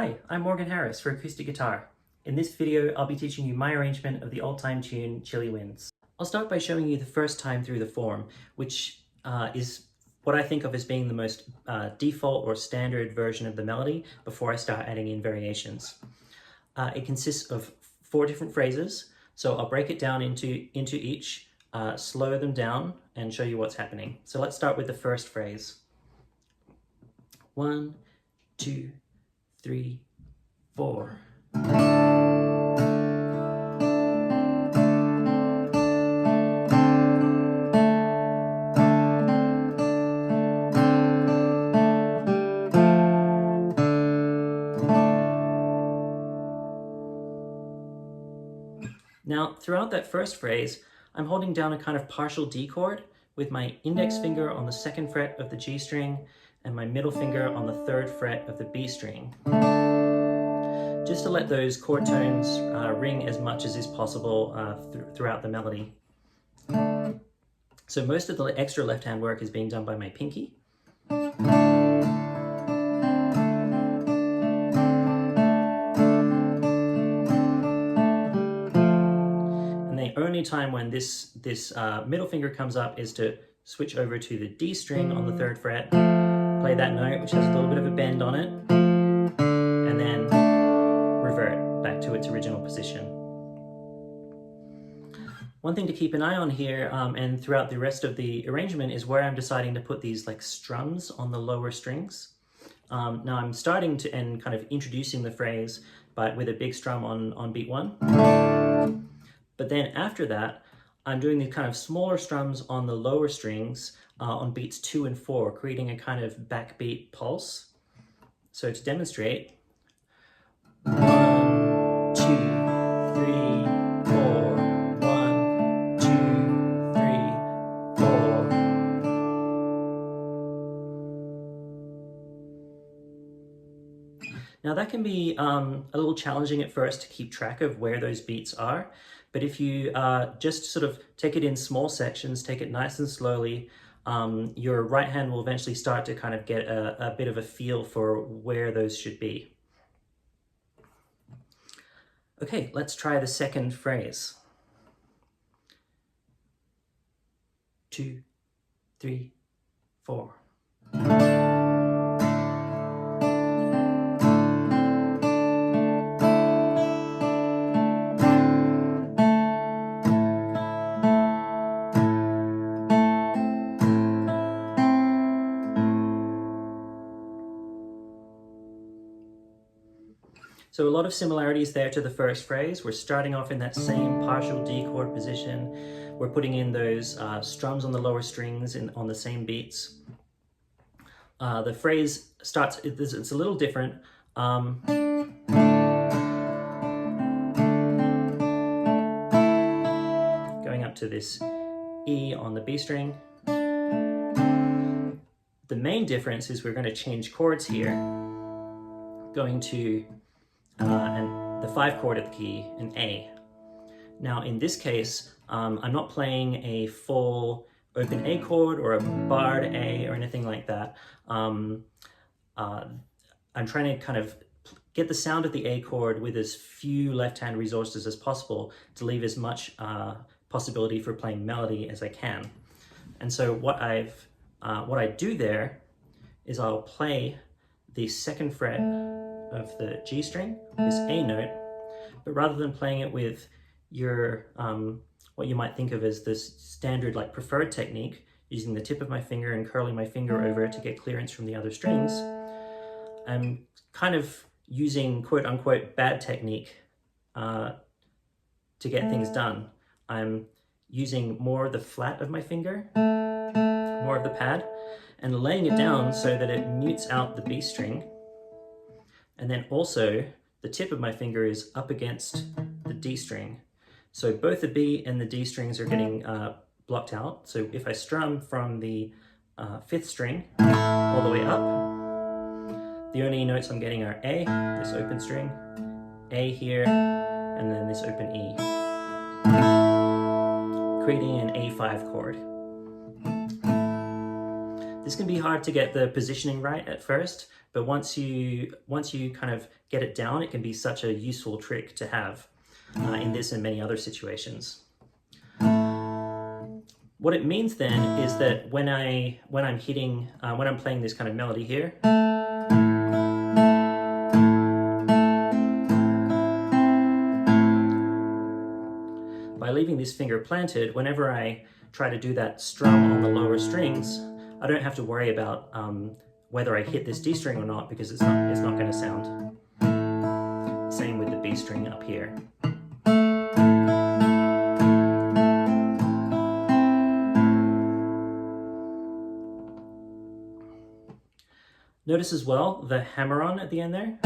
Hi, I'm Morgan Harris for acoustic guitar. In this video, I'll be teaching you my arrangement of the old-time tune, Chilly Winds. I'll start by showing you the first time through the form, which is what I think of as being the most default or standard version of the melody before I start adding in variations. It consists of 4 different phrases, so I'll break it down into each, slow them down, and show you what's happening. So let's start with the first phrase. 1, 2, 3, 4. Now, throughout that first phrase, I'm holding down a kind of partial D chord with my index finger on the 2nd fret of the G string and my middle finger on the 3rd fret of the B string, just to let those chord tones ring as much as is possible throughout the melody. So most of the extra left-hand work is being done by my pinky. And the only time when this middle finger comes up is to switch over to the D string on the 3rd fret, play that note, which has a little bit of a bend on it, and then revert back to its original position. One thing to keep an eye on here and throughout the rest of the arrangement is where I'm deciding to put these like strums on the lower strings. Now I'm starting to and kind of introducing the phrase with a big strum on beat 1. But then after that, I'm doing these kind of smaller strums on the lower strings on beats 2 and 4, creating a kind of backbeat pulse. So to demonstrate, 1, 2, 3, 4, 1, 2, 3, 4. Now that can be a little challenging at first to keep track of where those beats are, but if you just sort of take it in small sections, take it nice and slowly, your right hand will eventually start to kind of get a bit of a feel for where those should be. Okay, let's try the second phrase. 2, 3, 4. So a lot of similarities there to the first phrase. We're starting off in that same partial D chord position. We're putting in those strums on the lower strings on the same beats. The phrase starts, it's a little different. Going up to this E on the B string. The main difference is we're going to change chords here, going to and the 5 chord of the key, an A. Now in this case, I'm not playing a full open A chord or a barred A or anything like that. I'm trying to kind of get the sound of the A chord with as few left-hand resources as possible to leave as much possibility for playing melody as I can. And so what I do there is I'll play the 2nd fret of the G string, this A note, but rather than playing it with your what you might think of as this standard like preferred technique, using the tip of my finger and curling my finger over it to get clearance from the other strings, I'm kind of using quote-unquote bad technique to get things done. I'm using more of the flat of my finger, more of the pad, and laying it down so that it mutes out the B string. And then also the tip of my finger is up against the D string. So both the B and the D strings are getting blocked out. So if I strum from the 5th string all the way up, the only notes I'm getting are A, this open string, A here, and then this open E, creating an A5 chord. This can be hard to get the positioning right at first, but once you kind of get it down, it can be such a useful trick to have in this and many other situations. What it means then is that when I'm playing this kind of melody here, by leaving this finger planted, whenever I try to do that strum on the lower strings, I don't have to worry about whether I hit this D string or not, because it's not going to sound. Same with the B string up here. Notice as well the hammer-on at the end there.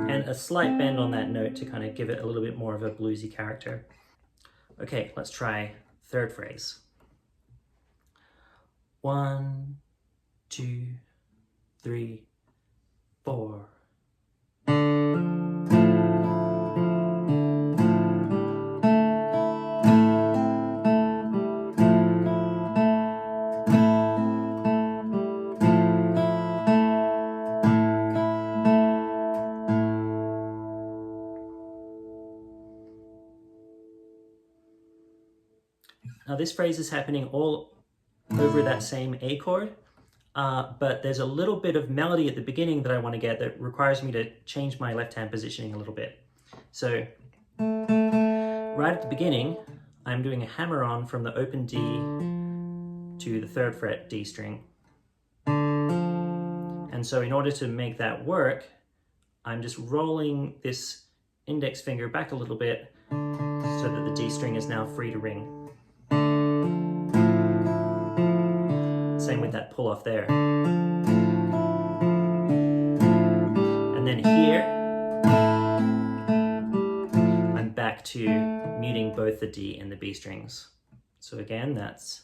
And a slight bend on that note to kind of give it a little bit more of a bluesy character. Okay, let's try third phrase. 1, 2, 3, 4. Now this phrase is happening all over that same A chord, but there's a little bit of melody at the beginning that I want to get that requires me to change my left hand positioning a little bit. So right at the beginning, I'm doing a hammer-on from the open D to the 3rd fret D string. And so in order to make that work, I'm just rolling this index finger back a little bit so that the D string is now free to ring. Same with that pull off there. And then here, I'm back to muting both the D and the B strings. So again, that's.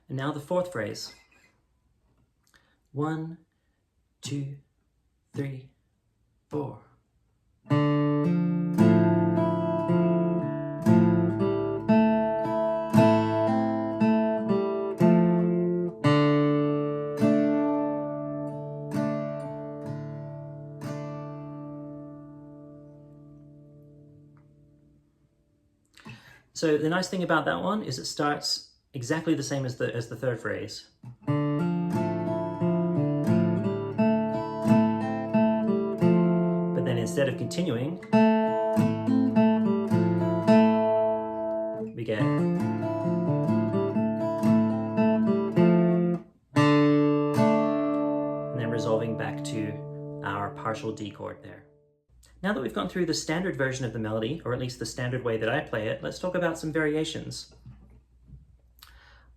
And now the 4th phrase. 1, 2, 3, 4. So the nice thing about that one is it starts exactly the same as the 3rd phrase. But then instead of continuing, we get. And then resolving back to our partial D chord there. Now that we've gone through the standard version of the melody, or at least the standard way that I play it, let's talk about some variations.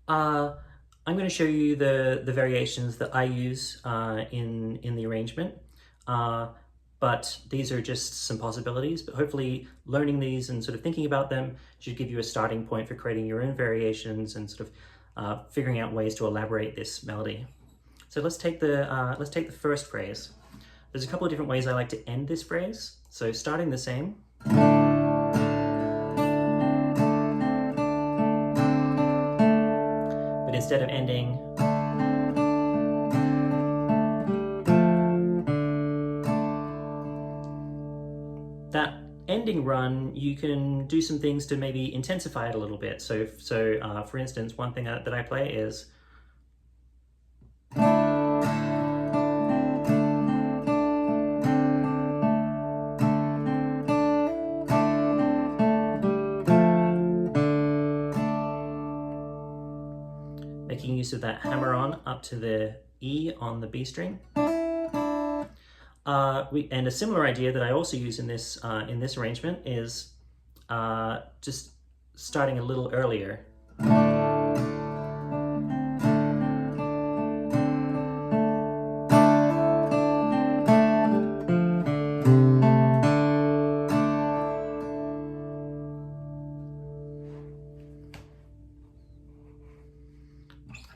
I'm going to show you the variations that I use in the arrangement, but these are just some possibilities, but hopefully learning these and sort of thinking about them should give you a starting point for creating your own variations and sort of figuring out ways to elaborate this melody. So let's take the first phrase. There's a couple of different ways I like to end this phrase. So starting the same. But instead of ending, that ending run, you can do some things to maybe intensify it a little bit. So for instance, one thing that I play is making use of that hammer-on up to the E on the B string. And a similar idea that I also use in this arrangement is just starting a little earlier.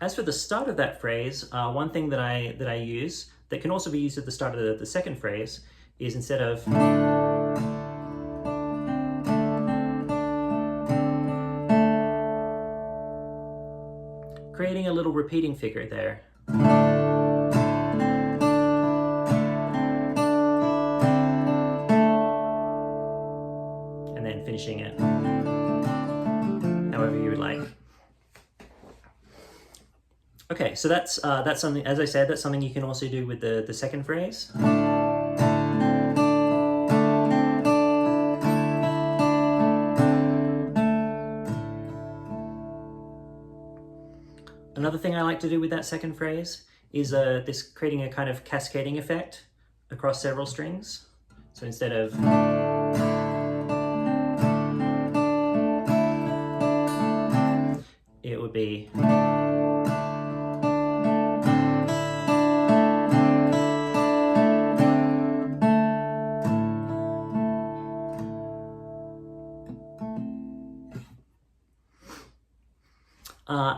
As for the start of that phrase, one thing that I use that can also be used at the start of the second phrase is, instead of creating a little repeating figure there. And then finishing it however you would like. Okay, so that's something, as I said, that's something you can also do with the second phrase. Another thing I like to do with that second phrase is this creating a kind of cascading effect across several strings. So instead of it would be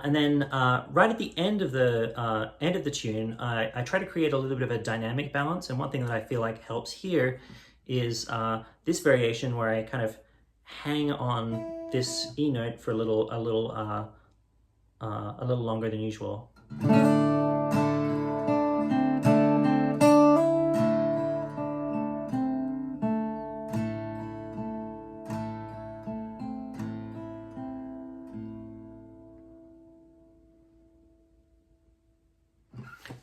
and then right at the end of the tune, I try to create a little bit of a dynamic balance. And one thing that I feel like helps here is this variation where I kind of hang on this E note for a little longer than usual.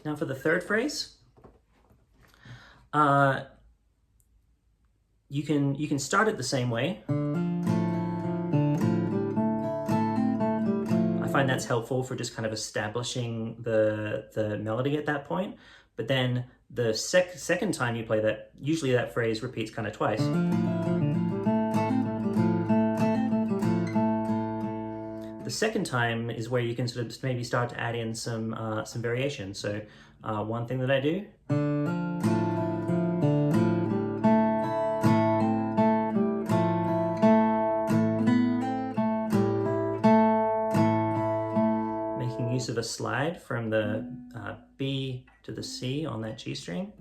Now for the third phrase, you can start it the same way. I find that's helpful for just kind of establishing the melody at that point. But then the second time you play that, usually that phrase repeats kind of twice. The second time is where you can sort of maybe start to add in some variation. So one thing that I do making use of a slide from the B to the C on that G string.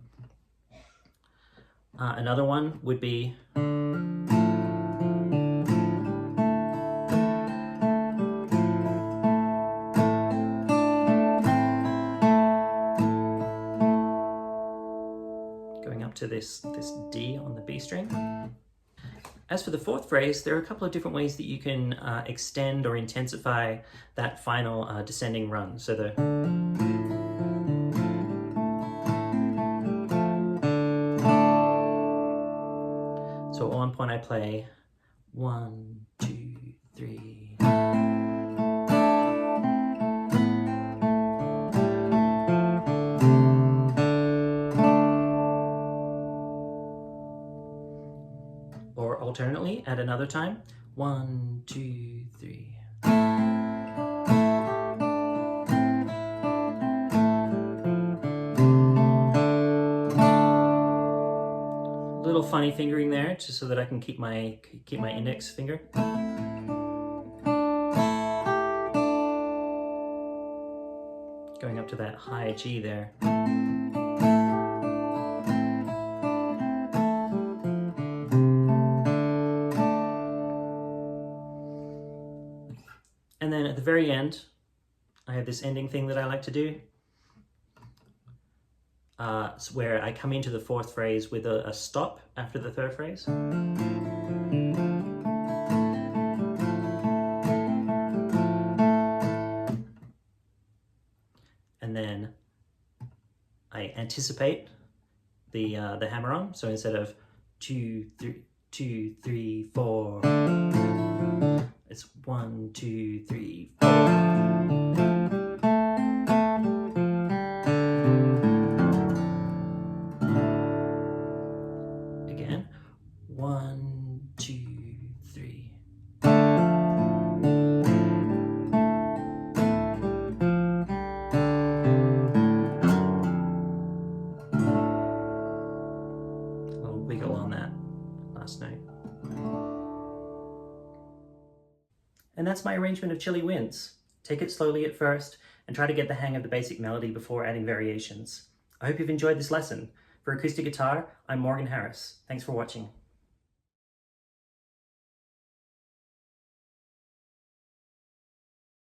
Another one would be to this D on the B string. As for the fourth phrase, there are a couple of different ways that you can extend or intensify that final descending run. So at one point I play 1, 2, 3. Or alternately, at another time, 1, 2, 3. Little funny fingering there, just so that I can keep my index finger. Going up to that high G there. And then at the very end, I have this ending thing that I like to do, where I come into the fourth phrase with a stop after the third phrase. And then I anticipate the hammer-on. So instead of 2, 3, 4. It's 1, 2, 3, 4. Again, 1, 2, 3. A little wiggle on that last note. And that's my arrangement of Chilly Winds. Take it slowly at first, and try to get the hang of the basic melody before adding variations. I hope you've enjoyed this lesson. For acoustic guitar, I'm Morgan Harris. Thanks for watching.